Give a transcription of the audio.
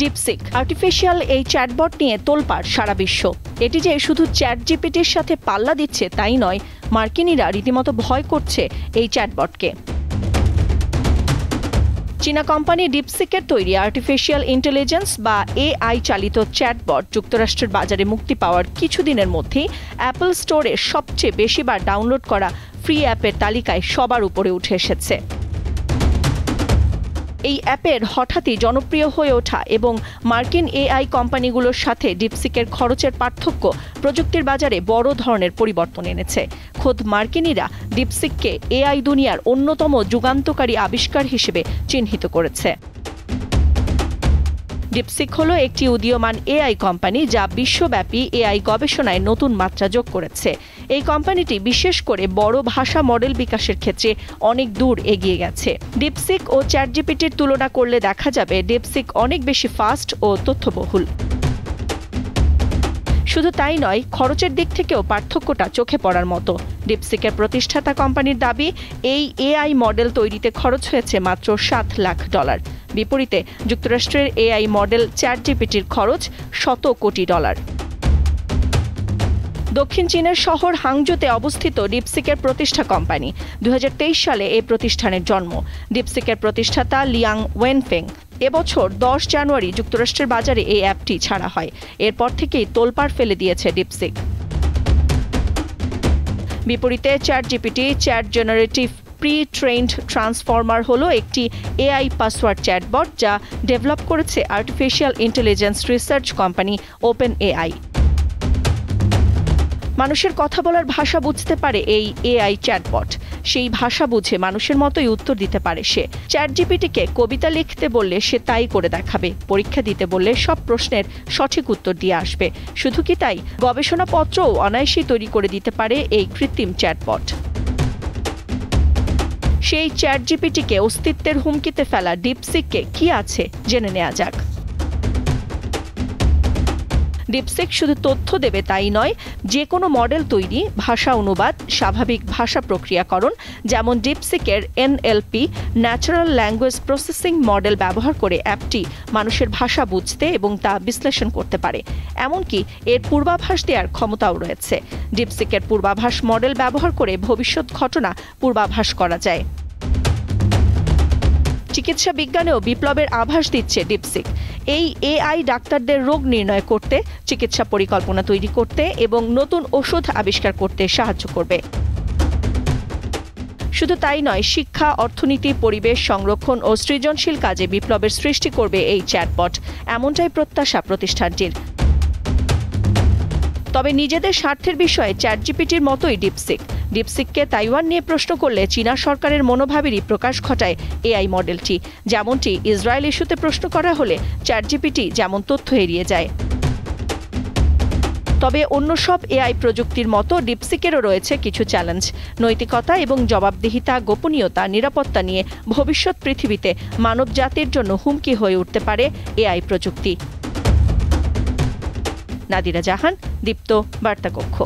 DeepSeek artificial এই chatbot নিয়ে তোলপাড় সারা বিশ্ব। এটি যে শুধু চ্যাটজিপিটির সাথে পাল্লা দিচ্ছে তাই নয়, মার্কিনীরা রীতিমতো ভয় করছে এই চ্যাটবটকে। চীনা কোম্পানি ডিপসিকের তৈরি আর্টিফিশিয়াল ইন্টেলিজেন্স বা এআই চালিত চ্যাটবট যুক্তরাষ্ট্রের বাজারে মুক্তি পাওয়ার কিছুদিনের মধ্যেই অ্যাপল স্টোরে সবচেয়ে বেশিবার ডাউনলোড করা ফ্রি অ্যাপের তালিকায় সবার উপরে উঠে এসেছে। এই অ্যাপের হঠাৎই জনপ্রিয় হয়ে ওঠা এবং মার্কিন এআই কোম্পানিগুলোর সাথে ডিপসিকের খরচের পার্থক্য প্রযুক্তির বাজারে বড় ধরনের পরিবর্তন এনেছে। খোদ মার্কিনীরা ডিপসিককে এআই দুনিয়ার অন্যতম যুগান্তকারী আবিষ্কার হিসেবে চিহ্নিত করেছে। ডিপসিক হলো একটি উদীয়মান এআই কোম্পানি যা বিশ্বব্যাপী এআই গবেষণায় নতুন মাত্রা যোগ করেছে। এই কোম্পানিটি বিশেষ করে বড় ভাষা মডেল বিকাশের ক্ষেত্রে অনেক দূর এগিয়ে গেছে। ডিপসিক ও চ্যাটজিপিটির তুলনা করলে দেখা যাবে ডিপসিক অনেক বেশি ফাস্ট ও তথ্যবহুল। শুধু তাই নয়, খরচের দিক থেকেও পার্থক্যটা চোখে পড়ার মতো। ডিপসিকের প্রতিষ্ঠাতা কোম্পানির দাবি, এই এআই মডেল তৈরিতে খরচ হয়েছে মাত্র $7 লাখ। বিপরীতে যুক্তরাষ্ট্রের এআই মডেল চ্যাটজিপিটির খরচ $100 কোটি। দক্ষিণ চীনের শহর হাংজুতে অবস্থিত ডিপসিকের প্রতিষ্ঠা কোম্পানি। 2023 সালে এই প্রতিষ্ঠানের জন্ম। ডিপসিকের প্রতিষ্ঠাতা লিয়াং ওয়েনফেং। এবছর 10 জানুয়ারি যুক্তরাষ্ট্রের বাজারে এই অ্যাপটি ছাড়া হয়। এরপর থেকেই তোলপাড় ফেলে দিয়েছে ডিপসিক। বিপরীতে ChatGPT chat generative pre-trend transformer হলো একটি এআই পাসওয়ার্ড চ্যাটবট যা ডেভেলপ করেছে artificial intelligence research company open AI. মানুষের কথা বলার ভাষা বুঝতে পারে এই এআই চ্যাটবট। সেই ভাষা বুঝে মানুষের মতোই উত্তর দিতে পারে সে। চ্যাটজিপিটিকে কবিতা লিখতে বললে সে তাই করে দেখাবে। পরীক্ষা দিতে বললে সব প্রশ্নের সঠিক উত্তর দিয়ে আসবে। শুধু কি তাই, গবেষণাপত্রও অনায়াসেই তৈরি করে দিতে পারে এই কৃত্রিম চ্যাটবট। সেই চ্যাটজিপিটিকে অস্তিত্বের হুমকিতে ফেলা ডিপসিককে কি আছে জেনে নেওয়া যাক। ডিপসিক শুধু তথ্য দেবে তাই নয়, যে কোনো মডেল তৈরি, ভাষা অনুবাদ, স্বাভাবিক ভাষা প্রক্রিয়াকরণ, যেমন ডিপসিকের NLP natural language processing model ব্যবহার করে অ্যাপটি মানুষের ভাষা বুঝতে এবং তা বিশ্লেষণ করতে পারে। এমনকি এর পূর্বাভাস দেওয়ার ক্ষমতাও রয়েছে। ডিপসিকের পূর্বাভাস মডেল ব্যবহার করে ভবিষ্যৎ ঘটনা পূর্বাভাস করা যায়। চিকিৎসা বিজ্ঞানেও বিপ্লবের আভাস দিচ্ছে ডিপসিক। এই এআই ডাক্তারদের রোগ নির্ণয় করতে, চিকিৎসা পরিকল্পনা তৈরি করতে এবং নতুন ওষুধ আবিষ্কার করতে সাহায্য করবে। শুধু তাই নয়, শিক্ষা, অর্থনীতি, পরিবেশ সংরক্ষণ ও সৃজনশীল কাজে বিপ্লবের সৃষ্টি করবে এই চ্যাটবট, এমনটাই প্রত্যাশা প্রতিষ্ঠানটির। তবে নিজেদের স্বার্থের বিষয়ে চ্যাটজিপিটির মতোই ডিপসিককে তাইওয়ান নিয়ে প্রশ্ন করলে চীনা সরকারের মনোভাবেরই প্রকাশ ঘটায় এআই মডেলটি। যেমনটি ইসরায়েল ইস্যুতে প্রশ্ন করা হলে চ্যাটজিপিটি যেমন তথ্য এড়িয়ে যায়। তবে অন্য সব এআই প্রযুক্তির মতো ডিপসিকেরও রয়েছে কিছু চ্যালেঞ্জ। নৈতিকতা এবং জবাবদিহিতা, গোপনীয়তা, নিরাপত্তা নিয়ে ভবিষ্যৎ পৃথিবীতে মানব জাতির জন্য হুমকি হয়ে উঠতে পারে এআই প্রযুক্তি। নাদিরা জাহান, দীপ্ত বার্তা কক্ষ।